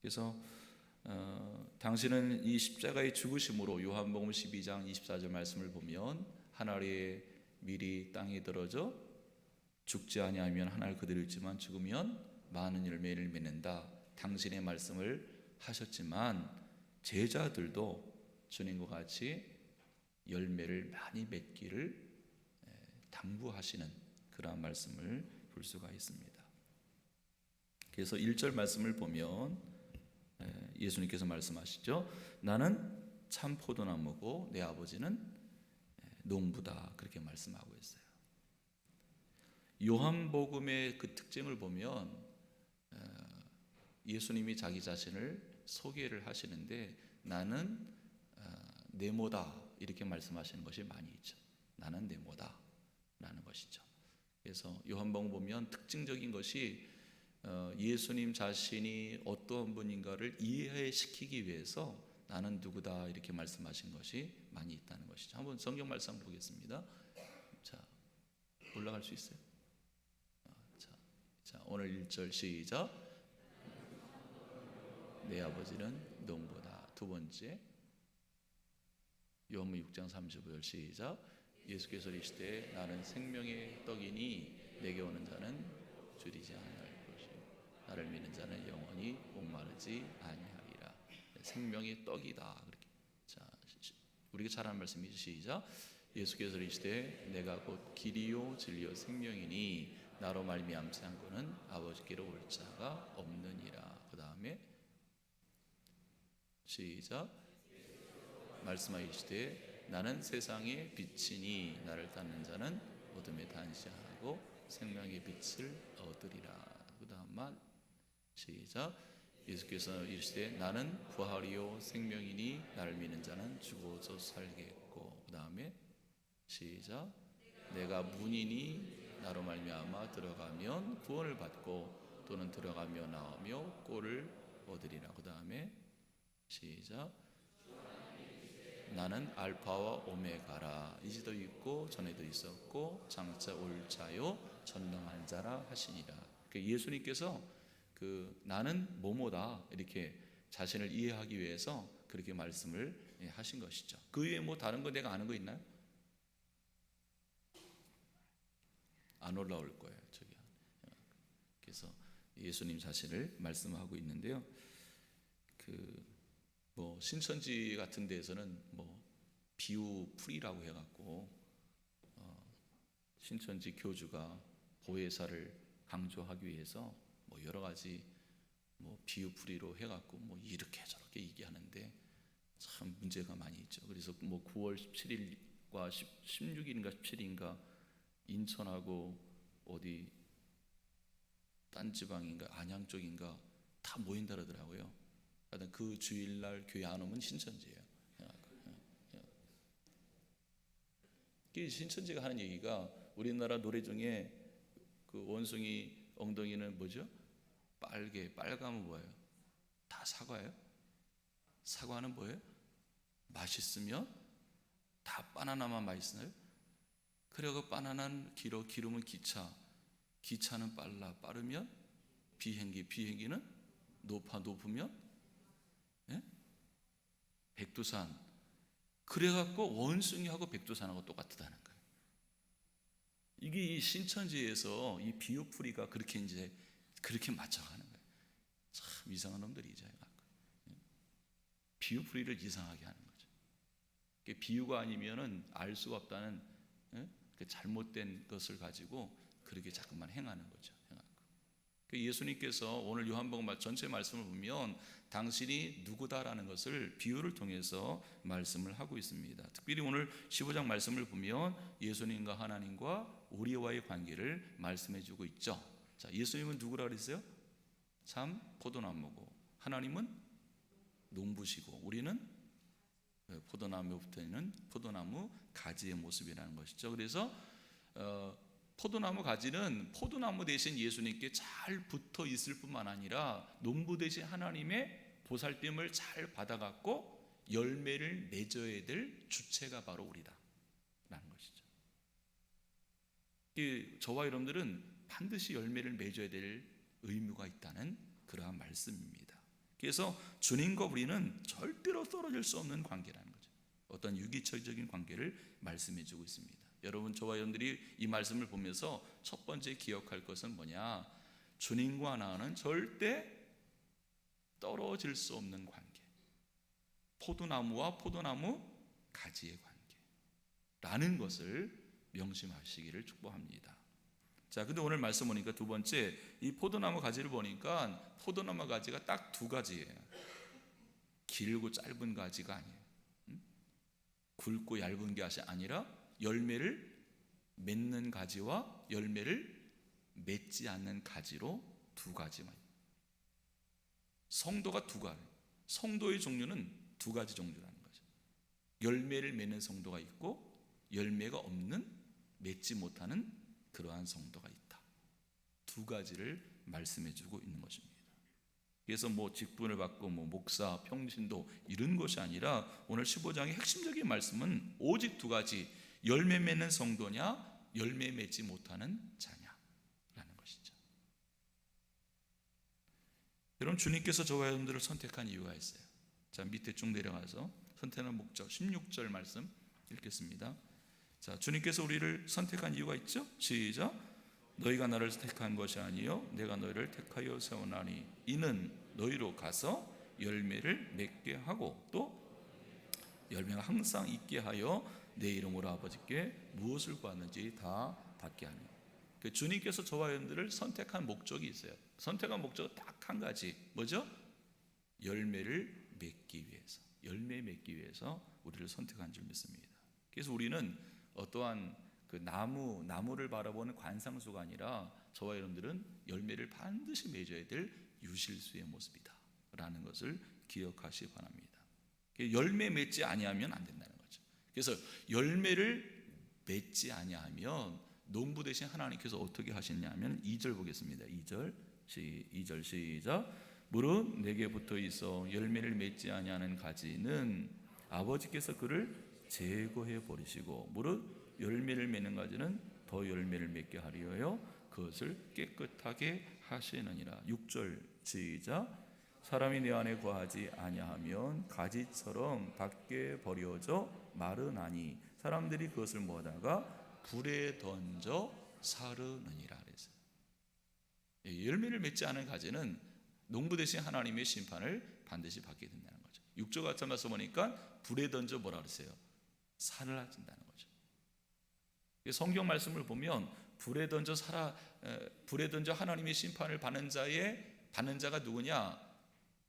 그래서 당신은 이 십자가의 죽으심으로 요한복음 12장 24절 말씀을 보면 하나리에 밀이 땅에 들어져 죽지 아니하면 하나를 그대로 있지만 죽으면 많은 열매를 맺는다. 당신의 말씀을 하셨지만 제자들도 주님과 같이 열매를 많이 맺기를 당부하시는 그러한 말씀을 볼 수가 있습니다. 그래서 1절 말씀을 보면 예수님께서 말씀하시죠. 나는 참 포도나무고 내 아버지는 농부다, 그렇게 말씀하고 있어요. 요한복음의 그 특징을 보면 예수님이 자기 자신을 소개를 하시는데 나는 네모다 이렇게 말씀하시는 것이 많이 있죠. 나는 네모다 라는 것이죠. 그래서 요한복음 보면 특징적인 것이 예수님 자신이 어떠한 분인가를 이해시키기 위해서 나는 누구다 이렇게 말씀하신 것이 많이 있다는 것이죠. 한번 성경 말씀 보겠습니다. 자, 올라갈 수 있어요? 자, 오늘 1절 시작. 내 아버지는 농부다. 두 번째, 요한복음 6장 35절 시작. 예수께서 이르시되 나는 생명의 떡이니 내게 오는 자는 줄이지 아니할 것이요 나를 믿는 자는 영원히 목마르지 아니하리라. 생명의 떡이다. 그렇게. 자, 우리가 잘 아는 말씀이죠. 시작. 예수께서 이르시되 내가 곧 길이요 진리요 생명이니 나로 말미암지 않고는 아버지께로 올 자가 없느니라. 그 다음에 시작. 말씀하시되 나는 세상의 빛이니 나를 따르는 자는 어둠에 다니지 않고 생명의 빛을 얻으리라. 그 다음 말 시작. 예수께서 이르시되 나는 부활이요 생명이니 나를 믿는 자는 죽어도 살겠고. 그 다음에 시작. 내가 문이니 나로 말미암아 들어가면 구원을 받고 또는 들어가며 나오며 꼴을 얻으리라. 그 다음에 시작. 나는 알파와 오메가라. 이제도 있고 전에도 있었고 장차 올 자요 전능한 자라 하시니라. 예수님께서 나는 뭐뭐다 이렇게 자신을 이해하기 위해서 그렇게 말씀을 하신 것이죠. 그 외에 뭐 다른 거 내가 아는 거 있나요? 안 올라올 거예요. 저기. 그래서 예수님 자신을 말씀하고 있는데요. 뭐 신천지 같은 데에서는 뭐 비유풀이라고 해갖고 신천지 교주가 보혜사를 강조하기 위해서 뭐 여러 가지 뭐 비유풀이로 해갖고 뭐 이렇게 저렇게 얘기하는데 참 문제가 많이 있죠. 그래서 뭐 9월 17일과 16일인가 17일인가 인천하고 어디 딴 지방인가 안양 쪽인가 다 모인다 그러더라고요. 그 주일날 교회 안 오면 신천지예요. 신천지가 하는 얘기가 우리나라 노래 중에 그 원숭이 엉덩이는 뭐죠? 빨가면 뭐예요? 다 사과예요? 사과는 뭐예요? 맛있으면 다 바나나만 맛있나요? 그래서 바나나는 길어, 기름은 기차, 기차는 빠르면 비행기, 비행기는 높으면 백두산. 그래갖고 원숭이하고 백두산하고 똑같다는 거예요. 이게 이 신천지에서 이 비유풀이가 그렇게 이제 그렇게 맞춰가는 거예요. 참 이상한 놈들이죠. 비유풀이를 이상하게 하는 거죠. 비유가 아니면은 알 수가 없다는 그 잘못된 것을 가지고 그렇게 자꾸만 행하는 거죠. 예수님께서 오늘 요한복음 전체 말씀을 보면 당신이 누구다라는 것을 비유를 통해서 말씀을 하고 있습니다. 특별히 오늘 15장 말씀을 보면 예수님과 하나님과 우리와의 관계를 말씀해 주고 있죠. 자, 예수님은 누구라 그랬어요? 참 포도나무고 하나님은 농부시고 우리는 포도나무에 붙어있는 포도나무 가지의 모습이라는 것이죠. 그래서 포도나무 가지는 포도나무 대신 예수님께 잘 붙어 있을 뿐만 아니라 농부 대신 하나님의 보살핌을 잘 받아갖고 열매를 맺어야 될 주체가 바로 우리다 라는 것이죠. 저와 여러분들은 반드시 열매를 맺어야 될 의무가 있다는 그러한 말씀입니다. 그래서 주님과 우리는 절대로 떨어질 수 없는 관계라는 거죠. 어떤 유기체적인 관계를 말씀해 주고 있습니다. 여러분, 저와 여러분들이 이 말씀을 보면서 첫 번째 기억할 것은 뭐냐? 주님과 나는 절대 떨어질 수 없는 관계. 포도나무와 포도나무 가지의 관계라는 것을 명심하시기를 축복합니다. 자, 근데 오늘 말씀 보니까 두 번째, 이 포도나무 가지를 보니까 포도나무 가지가 딱 두 가지예요. 길고 짧은 가지가 아니에요. 굵고 얇은 것이 아니라 열매를 맺는 가지와 열매를 맺지 않는 가지로 두 가지만. 성도가 두 가지. 성도의 종류는 두 가지 종류라는 거죠. 열매를 맺는 성도가 있고 열매가 없는, 맺지 못하는 그러한 성도가 있다. 두 가지를 말씀해 주고 있는 것입니다. 그래서 직분을 받고 목사, 평신도 이런 것이 아니라 오늘 15장의 핵심적인 말씀은 오직 두 가지, 열매 맺는 성도냐, 열매 맺지 못하는 자냐라는 것이죠. 여러분, 주님께서 저와 여러분들을 선택한 이유가 있어요. 자, 밑에 쭉 내려가서 선택한 목적 16절 말씀 읽겠습니다. 자, 주님께서 우리를 선택한 이유가 있죠? 시작. 너희가 나를 택한 것이 아니요 내가 너희를 택하여 세우나니 이는 너희로 가서 열매를 맺게 하고 또 열매가 항상 있게 하여 내 이름으로 아버지께 무엇을 구하는지 다 받게 하니. 주님께서 저와 여러분들을 선택한 목적이 있어요. 선택한 목적은 딱 한 가지, 뭐죠? 열매를 맺기 위해서, 열매 맺기 위해서 우리를 선택한 줄 믿습니다. 그래서 우리는 어떠한 그 나무를 바라보는 관상수가 아니라 저와 여러분들은 열매를 반드시 맺어야 될 유실수의 모습이다 라는 것을 기억하시기 바랍니다. 열매 맺지 아니하면 안 된다는 거죠. 그래서 열매를 맺지 아니하면 농부 대신 하나님께서 어떻게 하셨냐면 2절 보겠습니다. 2절 시작. 무릇 내게 붙어 있어 열매를 맺지 아니하는 가지는 아버지께서 그를 제거해 버리시고 무릇 열매를 맺는 가지는 더 열매를 맺게 하리하여 그것을 깨끗하게 하시느니라. 6절 시작. 사람이 내 안에 거하지 아니하면 가지처럼 밖에 버려져 마르나니 사람들이 그것을 모아다가 불에 던져 사르느니라. 그랬어요. 열매를 맺지 않은 가지는 농부 대신 하나님의 심판을 반드시 받게 된다는 거죠. 6절 같은 말씀 보니까 불에 던져 뭐라 그랬어요? 사르라진다는 거죠. 성경 말씀을 보면 불에 던져 하나님의 심판을 받는 자가 누구냐?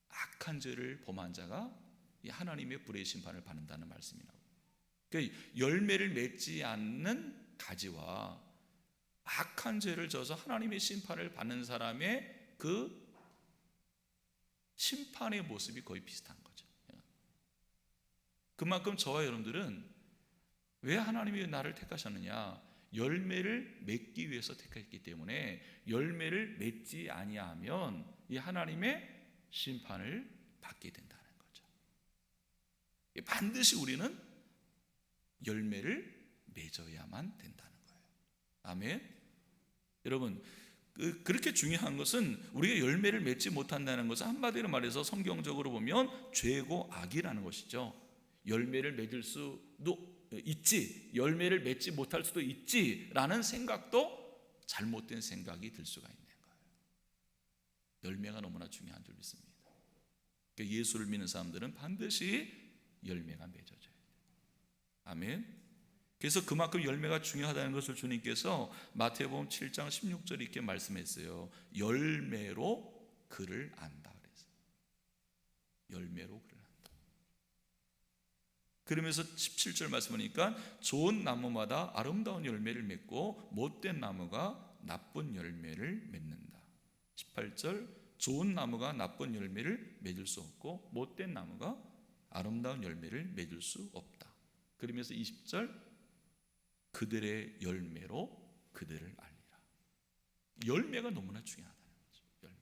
악한 죄를 범한 자가 이 하나님의 불의 심판을 받는다는 말씀이 나옵니다. 그러니까 열매를 맺지 않는 가지와 악한 죄를 져서 하나님의 심판을 받는 사람의 그 심판의 모습이 거의 비슷한 거죠. 그만큼 저와 여러분들은 왜 하나님이 나를 택하셨느냐? 열매를 맺기 위해서 택했기 때문에 열매를 맺지 아니하면 이 하나님의 심판을 받게 된다는 거죠. 반드시 우리는 열매를 맺어야만 된다는 거예요. 아멘. 여러분, 그렇게 중요한 것은 우리가 열매를 맺지 못한다는 것은 한마디로 말해서 성경적으로 보면 죄고 악이라는 것이죠. 열매를 맺을 수도 있지, 열매를 맺지 못할 수도 있지라는 생각도 잘못된 생각이 들 수가 있는 거예요. 열매가 너무나 중요한 줄 믿습니다. 그러니까 예수를 믿는 사람들은 반드시 열매가 맺어져야 돼요. 아멘. 그래서 그만큼 열매가 중요하다는 것을 주님께서 마태복음 7장 16절 이렇게 말씀했어요. 열매로 그를 안다 그랬어요. 열매로 그를 안다. 그러면서 17절 말씀하니까 좋은 나무마다 아름다운 열매를 맺고 못된 나무가 나쁜 열매를 맺는다. 18절 좋은 나무가 나쁜 열매를 맺을 수 없고 못된 나무가 아름다운 열매를 맺을 수 없다. 그러면서 20절 그들의 열매로 그들을 알리라. 열매가 너무나 중요하다는 거죠. 열매.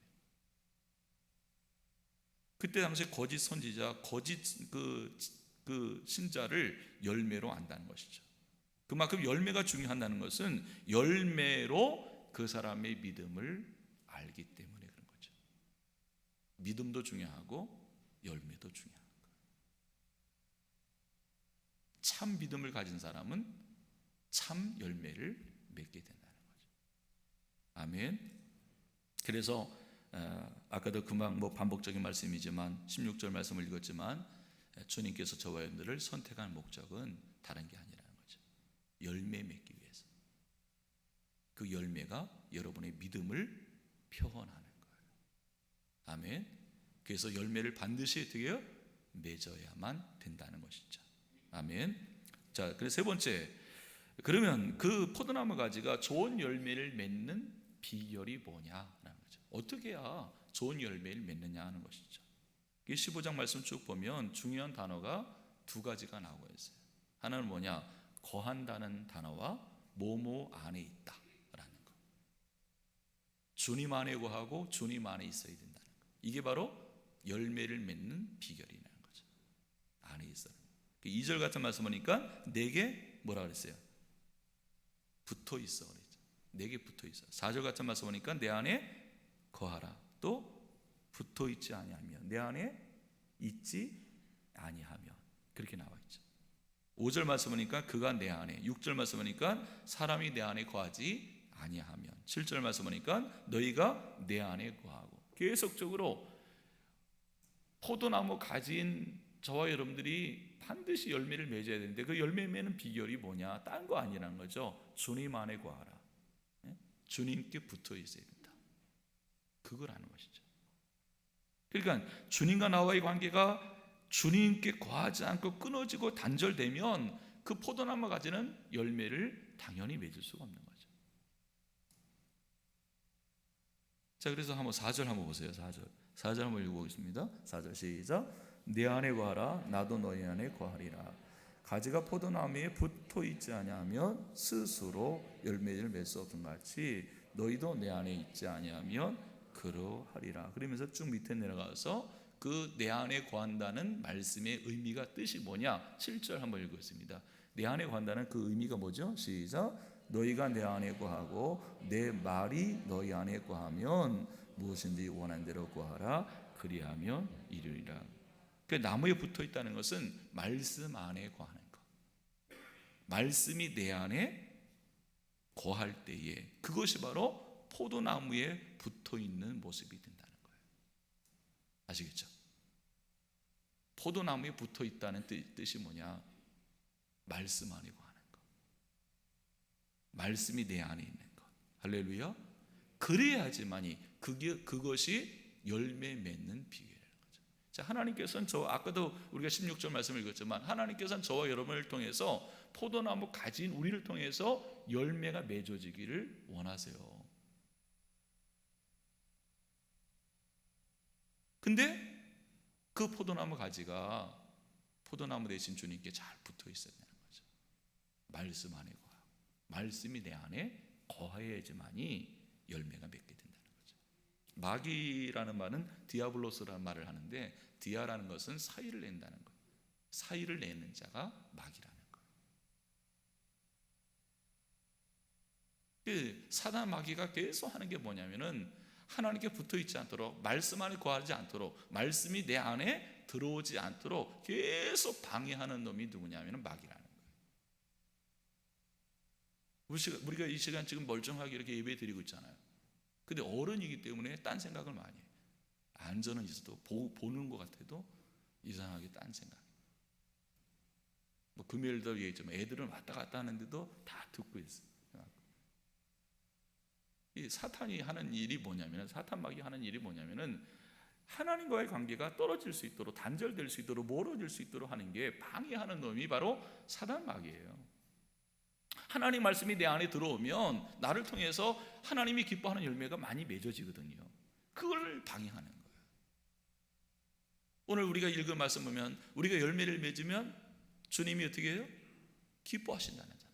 그때 당시에 거짓 선지자, 거짓 그 신자를 열매로 안다는 것이죠. 그만큼 열매가 중요하다는 것은 열매로 그 사람의 믿음을 알기 때문에 그런 거죠. 믿음도 중요하고 열매도 중요한 거예요. 참 믿음을 가진 사람은 참 열매를 맺게 된다는 거죠. 아멘. 그래서 아까도 금방 반복적인 말씀이지만 16절 말씀을 읽었지만 주님께서 저와 여러분들을 선택한 목적은 다른 게 아니라는 거죠. 열매 맺기 위해서. 그 열매가 여러분의 믿음을 표현하는 거예요. 아멘. 그래서 열매를 반드시 어떻게 해요? 맺어야만 된다는 것이죠. 아멘. 자, 그래서 세 번째, 그러면 그 포도나무 가지가 좋은 열매를 맺는 비결이 뭐냐라는 거죠. 어떻게 해야 좋은 열매를 맺느냐 하는 것이죠. 15장 말씀 쭉 보면 중요한 단어가 두 가지가 나오고 있어요. 하나는 뭐냐? 거한다는 단어와 뭐뭐 안에 있다라는 거. 주님 안에 거하고 주님 안에 있어야 된다는 거. 이게 바로 열매를 맺는 비결이라는 거죠. 안에 있어요. 2절 같은 말씀 보니까 내게 뭐라 그랬어요? 붙어 있어 그랬죠. 내게 붙어 있어. 4절 같은 말씀 보니까 내 안에 거하라. 또 붙어 있지 아니하면, 내 안에 있지 아니하면, 그렇게 나와 있죠. 5절 말씀 보니까 그가 내 안에, 6절 말씀 보니까 사람이 내 안에 거하지 아니하면, 7절 말씀 보니까 너희가 내 안에 거하고. 계속적으로 포도나무 가진 저와 여러분들이 반드시 열매를 맺어야 되는데 그 열매 맺는 비결이 뭐냐? 딴 거 아니라는 거죠. 주님 안에 거하라. 주님께 붙어 있어야 된다. 그걸 아는 것이죠. 그러니까 주님과 나와의 관계가 주님께 거하지 않고 끊어지고 단절되면 그 포도나무 가지는 열매를 당연히 맺을 수가 없는 거죠. 자, 그래서 한번 4절 한번 보세요. 4절 한번 읽어보겠습니다. 4절 시작. 내 안에 거하라. 나도 너희 안에 거하리라. 가지가 포도나무에 붙어 있지 아니하면 스스로 열매를 맺을 수 없는 같이 너희도 내 안에 있지 아니하면 그러하리라. 그러면서 쭉 밑에 내려가서 그 내 안에 거한다는 말씀의 의미가 뜻이 뭐냐? 7절 한번 읽겠습니다. 내 안에 거한다는 그 의미가 뭐죠? 시작. 너희가 내 안에 거하고 내 말이 너희 안에 거하면 무엇인지 원하는 대로 거하라. 그리하면 이루리라. 그 나무에 붙어 있다는 것은 말씀 안에 거하는 것. 말씀이 내 안에 거할 때에 그것이 바로 포도나무에 붙어 있는 모습이 된다는 거예요. 아시겠죠? 포도나무에 붙어 있다는 뜻이 뭐냐? 말씀 안에 거하는 것. 말씀이 내 안에 있는 것. 할렐루야. 그래야지만이 그것이 열매 맺는 비결이라는 거죠. 자, 하나님께서는 아까도 우리가 16절 말씀을 읽었지만 하나님께서는 저와 여러분을 통해서 포도나무 가진 우리를 통해서 열매가 맺어지기를 원하세요. 근데 그 포도나무 가지가 포도나무 대신 주님께 잘 붙어 있어야 되는 거죠. 말씀 안에 거하고 말씀이 내 안에 거해야지만이 열매가 맺게 된다는 거죠. 마귀라는 말은 디아블로스라는 말을 하는데 디아라는 것은 사이를 낸다는 거예요. 사이를 내는 자가 마귀라는 거예요. 사단 마귀가 계속 하는 게 뭐냐면은 하나님께 붙어 있지 않도록 말씀 안에 거하지 않도록 말씀이 내 안에 들어오지 않도록 계속 방해하는 놈이 누구냐면 마귀라는 거예요. 우리가 이 시간 지금 멀쩡하게 이렇게 예배 드리고 있잖아요. 근데 어른이기 때문에 딴 생각을 많이 해요. 안전은 있어도 보는 것 같아도 이상하게 딴 생각. 금요일도 얘기했지만 애들은 왔다 갔다 하는데도 다 듣고 있어요. 이 사탄이 하는 일이 뭐냐면 사탄 마귀 하는 일이 뭐냐면은 하나님과의 관계가 떨어질 수 있도록 단절될 수 있도록 멀어질 수 있도록 하는 게 방해하는 놈이 바로 사탄 마귀예요. 하나님 말씀이 내 안에 들어오면 나를 통해서 하나님이 기뻐하는 열매가 많이 맺어지거든요. 그걸 방해하는 거예요. 오늘 우리가 읽은 말씀 보면 우리가 열매를 맺으면 주님이 어떻게 해요? 기뻐하신다는 거잖아요.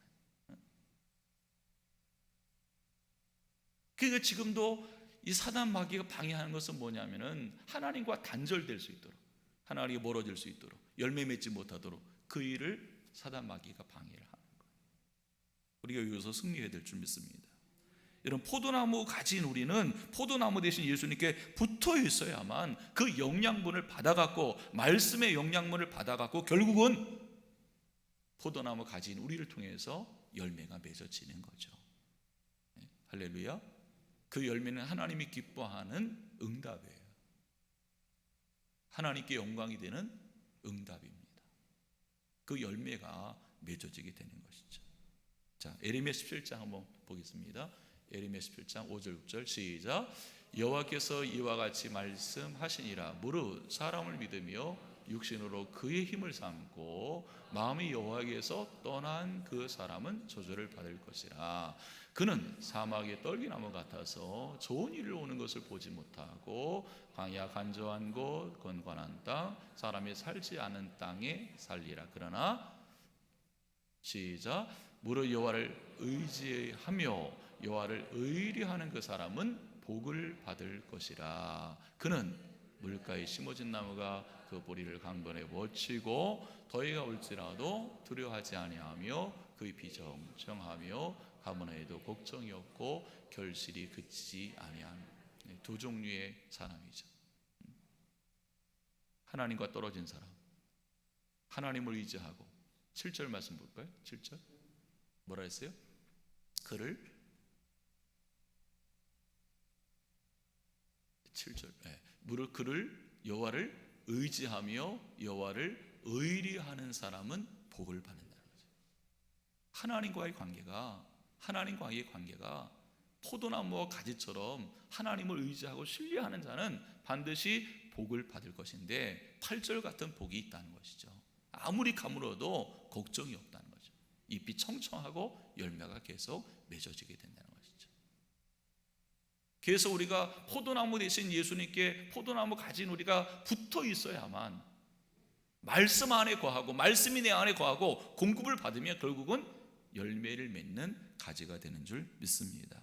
그러니까 지금도 이 사단 마귀가 방해하는 것은 뭐냐면은 하나님과 단절될 수 있도록 하나님이 멀어질 수 있도록 열매 맺지 못하도록 그 일을 사단 마귀가 방해를 하는 거예요. 우리가 여기서 승리해야 될 줄 믿습니다. 이런 포도나무 가진 우리는 포도나무 대신 예수님께 붙어 있어야만 그 영양분을 받아갖고, 말씀의 영양분을 받아갖고 결국은 포도나무 가진 우리를 통해서 열매가 맺어지는 거죠. 할렐루야. 그 열매는 하나님이 기뻐하는 응답이에요. 하나님께 영광이 되는 응답입니다. 그 열매가 맺어지게 되는 것이죠. 자, 예레미야 17장 한번 보겠습니다. 예레미야 17장 5절 6절 시작. 여호와께서 이와 같이 말씀하시니라. 무릇 사람을 믿으며 육신으로 그의 힘을 삼고 마음이 여호와께서 떠난 그 사람은 저주를 받을 것이라. 그는 사막의 떨기나무 같아서 좋은 일을 오는 것을 보지 못하고 광야 간조한 곳 건건한 땅 사람이 살지 않은 땅에 살리라. 그러나 시작. 무릇 여호와를 의지하며 여호와를 의리하는 그 사람은 복을 받을 것이라. 그는 물가에 심어진 나무가 그 뿌리를 강변에 뻗치고 더위가 올지라도 두려워하지 아니하며 그 잎이 정청하며 가문에도 걱정이 없고 결실이 그치지 아니한 두 종류의 사람이죠. 하나님과 떨어진 사람, 하나님을 의지하고. 7절 말씀 볼까요? 7절 뭐라 했어요? 그를 7절 무릇 그를 여호와를 의지하며 여호와를 의리하는 사람은 복을 받는다는 거죠. 하나님과의 관계가 포도나무와 가지처럼 하나님을 의지하고 신뢰하는 자는 반드시 복을 받을 것인데 8절 같은 복이 있다는 것이죠. 아무리 가물어도 걱정이 없다는 거죠. 잎이 청청하고 열매가 계속 맺어지게 된다는 것이죠. 그래서 우리가 포도나무 대신 예수님께 포도나무 가진 우리가 붙어 있어야만 말씀 안에 거하고 말씀이 내 안에 거하고 공급을 받으면 결국은 열매를 맺는 가지가 되는 줄 믿습니다.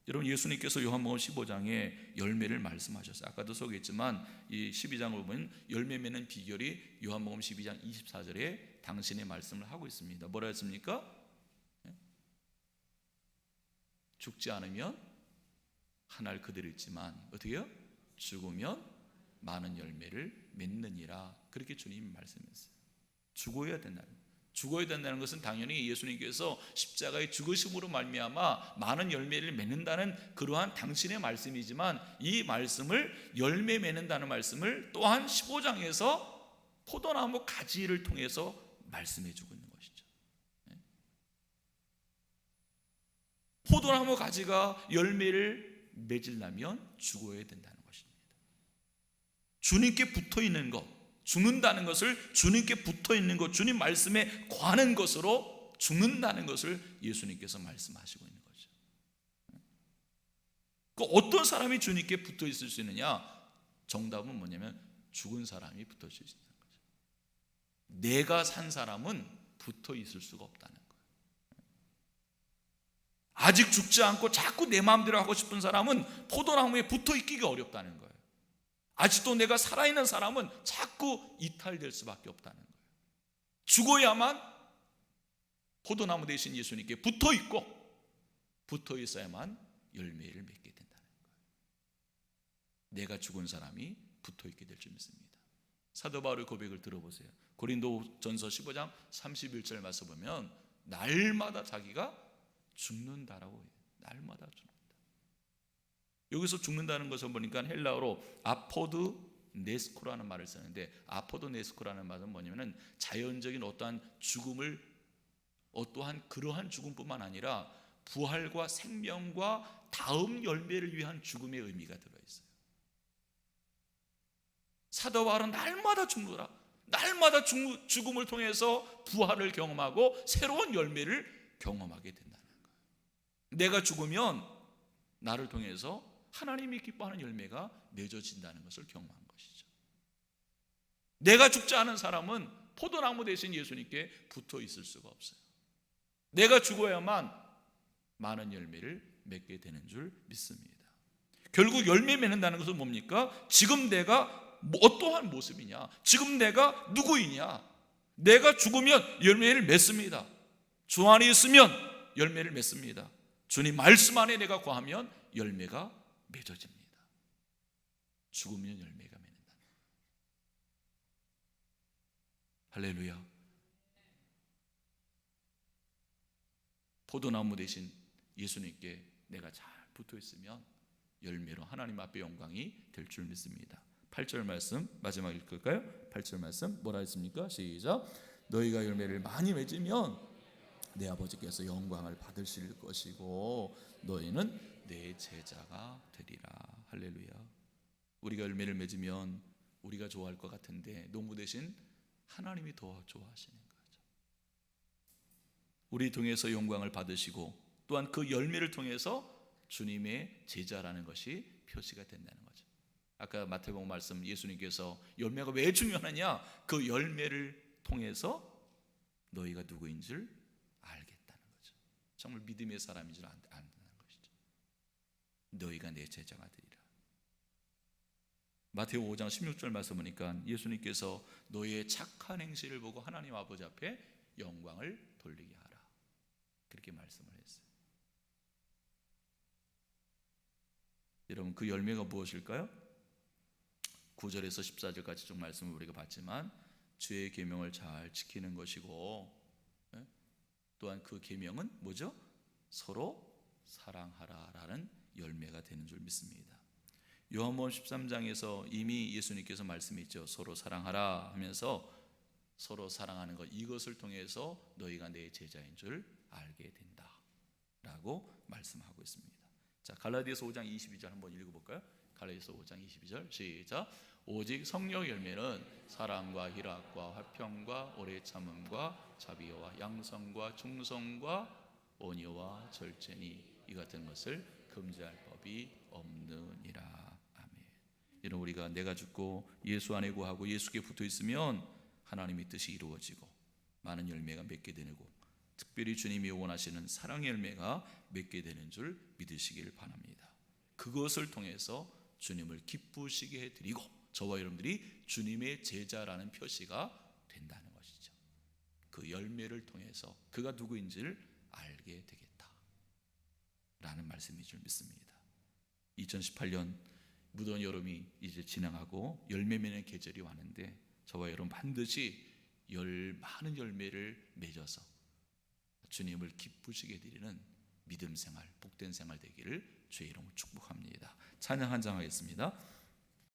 여러분, 예수님께서 요한복음 15장에 열매를 말씀하셨어요. 아까도 소개했지만 이 12장을 보면 열매 맺는 비결이 요한복음 12장 24절에 당신의 말씀을 하고 있습니다. 뭐라 했습니까? 죽지 않으면 한 알 그대로 있지만 어떻게 해요? 죽으면 많은 열매를 맺느니라. 그렇게 주님이 말씀했어요. 죽어야 된다는 것은 당연히 예수님께서 십자가의 죽으심으로 말미암아 많은 열매를 맺는다는 그러한 당신의 말씀이지만, 이 말씀을 열매 맺는다는 말씀을 또한 15장에서 포도나무 가지를 통해서 말씀해 주고 있는 것이죠. 포도나무 가지가 열매를 맺으려면 죽어야 된다는 것입니다. 주님께 붙어 있는 것, 죽는다는 것을, 주님께 붙어 있는 것, 주님 말씀에 관한 것으로 죽는다는 것을 예수님께서 말씀하시고 있는 거죠. 그 어떤 사람이 주님께 붙어 있을 수 있느냐? 정답은 뭐냐면 죽은 사람이 붙어 있을 수 있는 거죠. 내가 산 사람은 붙어 있을 수가 없다는 거예요. 아직 죽지 않고 자꾸 내 마음대로 하고 싶은 사람은 포도나무에 붙어 있기가 어렵다는 거예요. 아직도 내가 살아있는 사람은 자꾸 이탈될 수밖에 없다는 거예요. 죽어야만 포도나무 대신 예수님께 붙어 있고 붙어 있어야만 열매를 맺게 된다는 거예요. 내가 죽은 사람이 붙어 있게 될 줄 믿습니다. 사도 바울의 고백을 들어보세요. 고린도전서 15장 31절 말씀 보면 날마다 자기가 죽는다라고 해요. 날마다 죽는다. 여기서 죽는다는 것을 보니까 헬라어로 아포드 네스코라는 말을 쓰는데, 아포드 네스코라는 말은 뭐냐면 자연적인 어떠한 죽음을, 어떠한 그러한 죽음뿐만 아니라 부활과 생명과 다음 열매를 위한 죽음의 의미가 들어있어요. 사도 바울은 날마다 죽노라, 날마다 죽음을 통해서 부활을 경험하고 새로운 열매를 경험하게 된다는 거예요. 내가 죽으면 나를 통해서 하나님이 기뻐하는 열매가 맺어진다는 것을 경험한 것이죠. 내가 죽지 않은 사람은 포도나무 대신 예수님께 붙어 있을 수가 없어요. 내가 죽어야만 많은 열매를 맺게 되는 줄 믿습니다. 결국 열매 맺는다는 것은 뭡니까? 지금 내가 어떠한 모습이냐, 지금 내가 누구이냐. 내가 죽으면 열매를 맺습니다. 주 안에 있으면 열매를 맺습니다. 주님 말씀 안에 내가 거하면 열매가 맺어집니다. 죽으면 열매가 맺는다. 할렐루야. 포도나무 대신 예수님께 내가 잘 붙어 있으면 열매로 하나님 앞에 영광이 될 줄 믿습니다. 8절 말씀 마지막 읽을까요? 8절 말씀 뭐라 했습니까? 시작. 너희가 열매를 많이 맺으면 내 아버지께서 영광을 받으실 것이고 너희는 내 제자가 되리라. 할렐루야. 우리가 열매를 맺으면 우리가 좋아할 것 같은데 농부 대신 하나님이 더 좋아하시는 거죠. 우리 통해서 영광을 받으시고 또한 그 열매를 통해서 주님의 제자라는 것이 표시가 된다는 거죠. 아까 마태복음 말씀 예수님께서 열매가 왜 중요하냐? 그 열매를 통해서 너희가 누구인 줄 알겠다는 거죠. 정말 믿음의 사람인 줄 안다는 것이죠. 너희가 내 제자가 되리라. 마태복음 5장 16절 말씀 보니까 예수님께서 너희의 착한 행실을 보고 하나님 아버지 앞에 영광을 돌리게 하라. 그렇게 말씀을 했어요. 여러분 그 열매가 무엇일까요? 9절에서 14절까지 쭉 말씀을 우리가 봤지만 주의 계명을 잘 지키는 것이고 또한 그 계명은 뭐죠? 서로 사랑하라라는 열매가 되는 줄 믿습니다. 요한복음 13장에서 이미 예수님께서 말씀했죠. 서로 사랑하라 하면서 서로 사랑하는 것 이것을 통해서 너희가 내 제자인 줄 알게 된다 라고 말씀하고 있습니다. 자, 갈라디아서 5장 22절 한번 읽어볼까요? 갈라디아서 5장 22절 시작. 오직 성령 열매는 사랑과 희락과 화평과 오래 참음과 자비와 양성과 충성과 온유와 절제니 이 같은 것을 금지할 법이 없느니라. 아멘. 이런 우리가 내가 죽고 예수 안에 거하고 예수께 붙어 있으면 하나님의 뜻이 이루어지고 많은 열매가 맺게 되고 특별히 주님이 원하시는 사랑의 열매가 맺게 되는 줄 믿으시길 바랍니다. 그것을 통해서 주님을 기쁘시게 해드리고 저와 여러분들이 주님의 제자라는 표시가 된다는 것이죠. 그 열매를 통해서 그가 누구인지를 알게 되겠다 라는 말씀인 줄 믿습니다. 2018년 무더운 여름이 이제 지나가고 열매 맺는 계절이 왔는데 저와 여러분 반드시 많은 열매를 맺어서 주님을 기쁘시게 드리는 믿음 생활, 복된 생활 되기를 주의 이름으로 축복합니다. 찬양 한 장 하겠습니다.